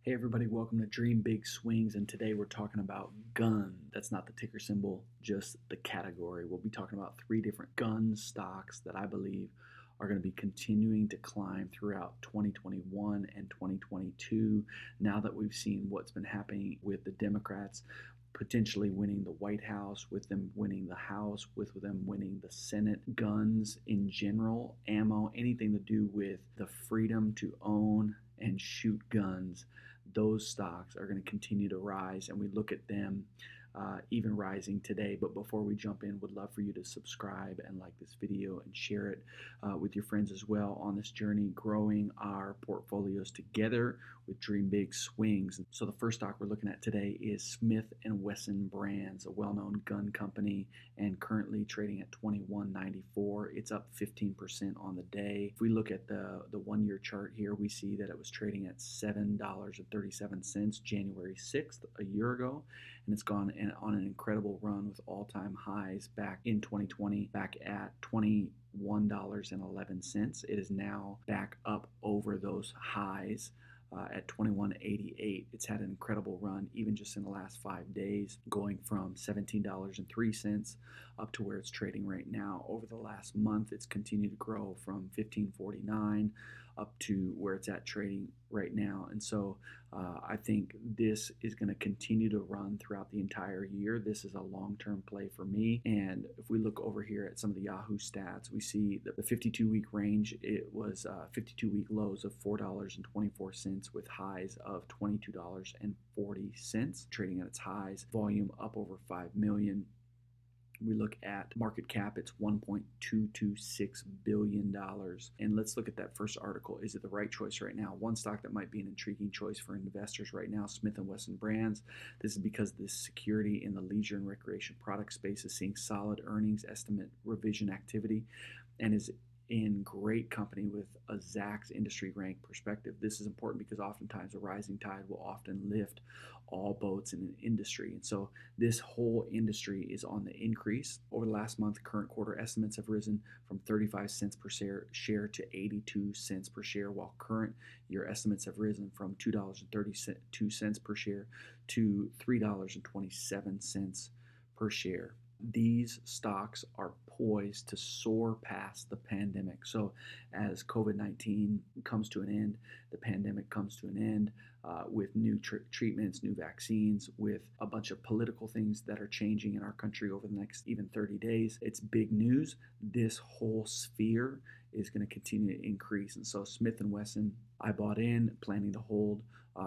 Hey everybody, welcome to Dream Big Swings, and today we're talking about gun. That's not the ticker symbol, just the category. We'll be talking about three different gun stocks that I believe are going to be continuing to climb throughout 2021 and 2022 now that we've seen what's been happening with the Democrats potentially winning the White House, with them winning the House, with them winning the Senate. Guns in general, ammo, anything to do with the freedom to own and shoot guns, those stocks are going to continue to rise, and we look at them even rising today. But before we jump in, would love for you to subscribe and like this video and share it with your friends as well on this journey, growing our portfolios together with Dream Big Swings. So the first stock we're looking at today is Smith & Wesson Brands, a well-known gun company, and currently trading at $21.94. It's up 15% on the day. If we look at the 1-year chart here, we see that it was trading at $7.37 January 6th, a year ago, and it's gone on an incredible run with all-time highs back in 2020, back at $21.11. It is now back up over those highs at $21.88. It's had an incredible run even just in the last 5 days, going from $17.03 up to where it's trading right now. Over the last month, it's continued to grow from $15.49 up to where it's at trading right now. And so I think this is going to continue to run throughout the entire year. This is a long-term play for me. And if we look over here at some of the Yahoo stats, we see that the 52-week range, it was 52-week lows of $4.24 with highs of $22.40, trading at its highs, volume up over 5 million. We look at market cap, it's $1.226 billion. And let's look at that first article. Is it the right choice right now? One stock that might be an intriguing choice for investors right now, Smith & Wesson Brands. This is because the security in the leisure and recreation product space is seeing solid earnings estimate revision activity and is in great company with a Zacks industry rank perspective. This is important because oftentimes a rising tide will often lift all boats in an industry. And so this whole industry is on the increase. Over the last month, current quarter estimates have risen from 35 cents per share to 82 cents per share, while current year estimates have risen from $2.32 per share to $3.27 per share. These stocks are poised to soar past the pandemic. So as COVID-19 comes to an end, the pandemic comes to an end with new treatments, new vaccines, with a bunch of political things that are changing in our country over the next even 30 days. It's big news. This whole sphere is going to continue to increase. And so Smith & Wesson, I bought in, planning to hold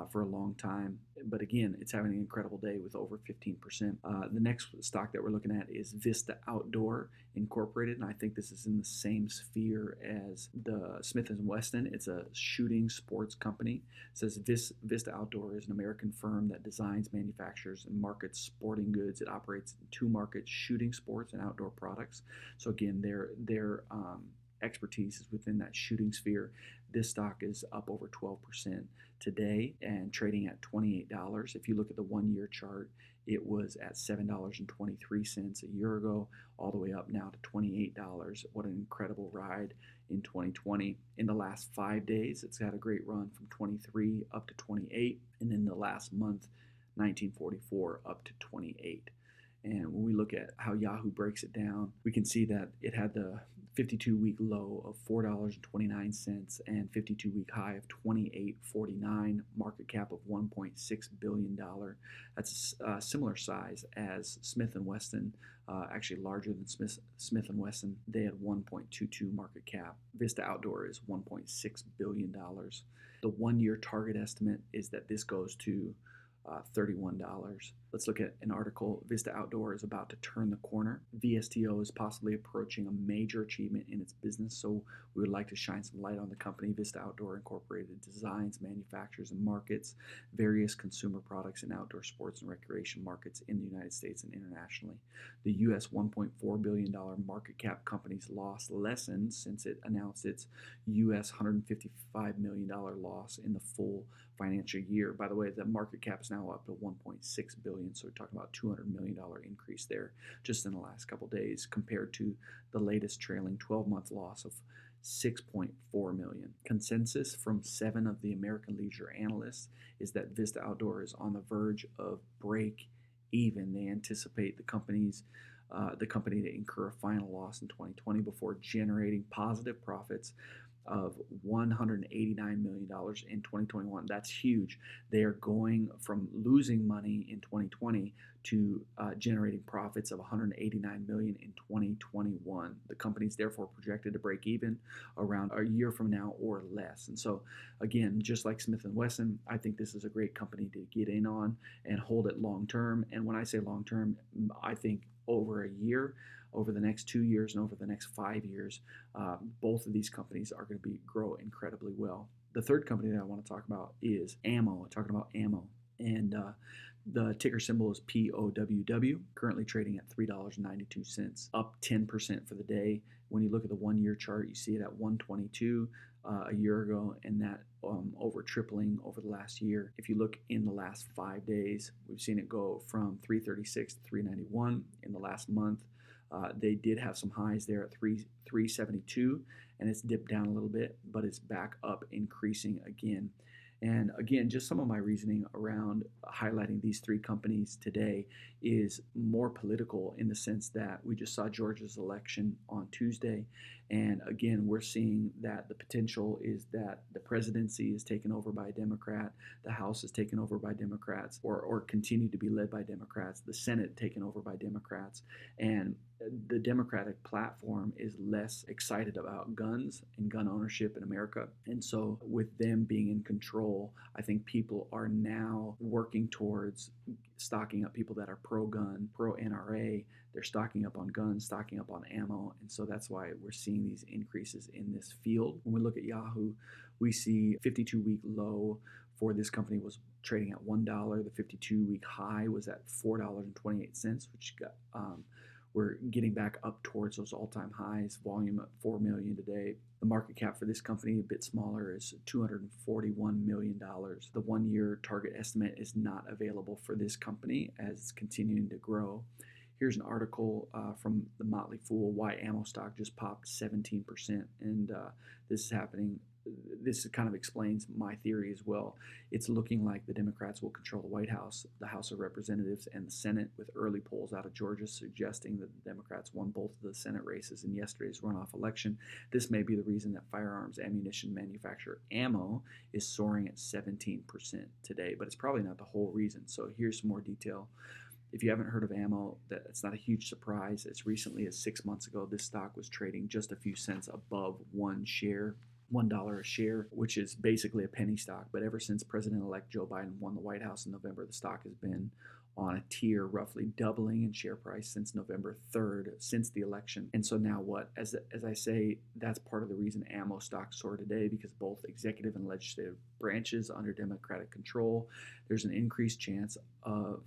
for a long time. But again, it's having an incredible day with over 15%. The next stock that we're looking at is Vista Outdoor Incorporated, and I think this is in the same sphere as the Smith & Wesson. It's a shooting sports company. It says Vista Outdoor is an American firm that designs, manufactures, and markets sporting goods. It operates in two markets, shooting sports and outdoor products. So again, their expertise is within that shooting sphere. This stock is up over 12% today and trading at $28. If you look at the 1-year chart, it was at $7.23 a year ago, all the way up now to $28. What an incredible ride in 2020. In the last 5 days, it's had a great run from 23 up to 28, and in the last month, 1944 up to 28. And when we look at how Yahoo breaks it down, we can see that it had the 52-week low of $4.29 and 52-week high of $28.49, market cap of $1.6 billion. That's a similar size as Smith & Wesson, actually larger than Smith & Wesson. They had 1.22 market cap. Vista Outdoor is $1.6 billion. The 1-year target estimate is that this goes to $31. Let's look at an article. Vista Outdoor is about to turn the corner. VSTO is possibly approaching a major achievement in its business, so we would like to shine some light on the company. Vista Outdoor Incorporated designs, manufactures, and markets various consumer products in outdoor sports and recreation markets in the United States and internationally. The U.S. $1.4 billion market cap company's loss lessened since it announced its U.S. $155 million loss in the full financial year. By the way, the market cap is now up to $1.6 billion. So we're talking about $200 million increase there just in the last couple of days compared to the latest trailing 12-month loss of 6.4 million. Consensus from 7 of the American leisure analysts is that Vista Outdoor is on the verge of break even. They anticipate the company to incur a final loss in 2020 before generating positive profits of $189 million in 2021. That's huge. They are going from losing money in 2020 to generating profits of $189 million in 2021. The company is therefore projected to break even around a year from now or less. And so, again, just like Smith & Wesson, I think this is a great company to get in on and hold it long term. And when I say long term, I think over a year, over the next 2 years, and over the next 5 years, both of these companies are going to grow incredibly well. The third company that I want to talk about is ammo. Talking about ammo, and the ticker symbol is POWW, currently trading at $3.92, up 10% for the day. When you look at the 1 year chart, you see it at 122 a year ago, and that over tripling over the last year. If you look in the last 5 days, we've seen it go from 336 to 391 in the last month. They did have some highs there at 372, and it's dipped down a little bit, but it's back up, increasing again. And again, just some of my reasoning around highlighting these three companies today is more political, in the sense that we just saw Georgia's election on Tuesday. And again, we're seeing that the potential is that the presidency is taken over by a Democrat, the House is taken over by Democrats, or continue to be led by Democrats, the Senate taken over by Democrats. And the Democratic platform is less excited about guns and gun ownership in America. And so with them being in control, I think people are now working towards stocking up. People that are pro-gun, pro-NRA, they're stocking up on guns, stocking up on ammo. And so that's why we're seeing these increases in this field. When we look at Yahoo, we see 52-week low for this company was trading at $1. The 52-week high was at $4.28, which got we're getting back up towards those all-time highs. Volume at 4 million today. The market cap for this company, a bit smaller, is $241 million. The 1 year target estimate is not available for this company as it's continuing to grow. Here's an article from the Motley Fool, why ammo stock just popped 17%. And this is happening. This kind of explains my theory as well. It's looking like the Democrats will control the White House, the House of Representatives, and the Senate, with early polls out of Georgia suggesting that the Democrats won both of the Senate races in yesterday's runoff election. This may be the reason that firearms ammunition manufacturer ammo is soaring at 17% today, but it's probably not the whole reason. So here's some more detail. If you haven't heard of ammo, that's not a huge surprise. As recently as 6 months ago, this stock was trading just a few cents above $1 a share, which is basically a penny stock. But ever since President-elect Joe Biden won the White House in November, the stock has been on a tier, roughly doubling in share price since November 3rd, since the election. And so now what? As I say, that's part of the reason ammo stocks soar today, because both executive and legislative branches under Democratic control, there's an increased chance of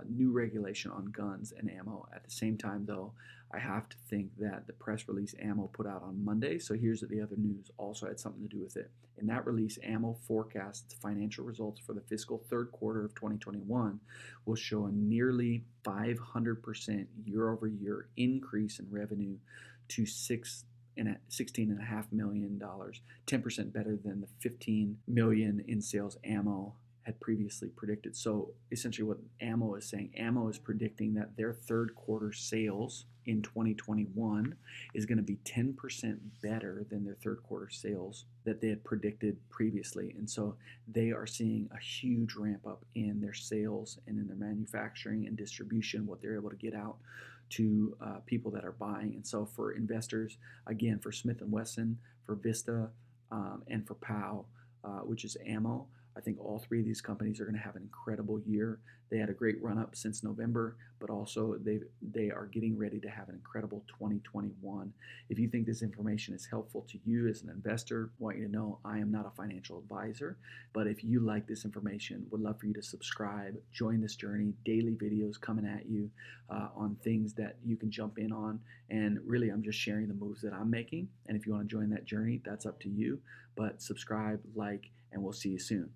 new regulation on guns and ammo. At the same time, though, I have to think that the press release ammo put out on Monday, so here's the other news, also had something to do with it. In that release, ammo forecasts its financial results for the fiscal third quarter of 2021 will show a nearly 500% year-over-year increase in revenue to $16.5 million, 10% better than the $15 million in sales ammo had previously predicted. So essentially what ammo is saying, ammo is predicting that their third quarter sales in 2021 is going to be 10% better than their third quarter sales that they had predicted previously. And so they are seeing a huge ramp up in their sales and in their manufacturing and distribution, what they're able to get out to people that are buying. And so for investors, again, for Smith & Wesson, for Vista, and for POW, which is ammo, I think all three of these companies are going to have an incredible year. They had a great run up since November, but also they are getting ready to have an incredible 2021. If you think this information is helpful to you as an investor, I want you to know I am not a financial advisor, but if you like this information, would love for you to subscribe, join this journey, daily videos coming at you on things that you can jump in on. And really, I'm just sharing the moves that I'm making. And if you want to join that journey, that's up to you. But subscribe, like, and we'll see you soon.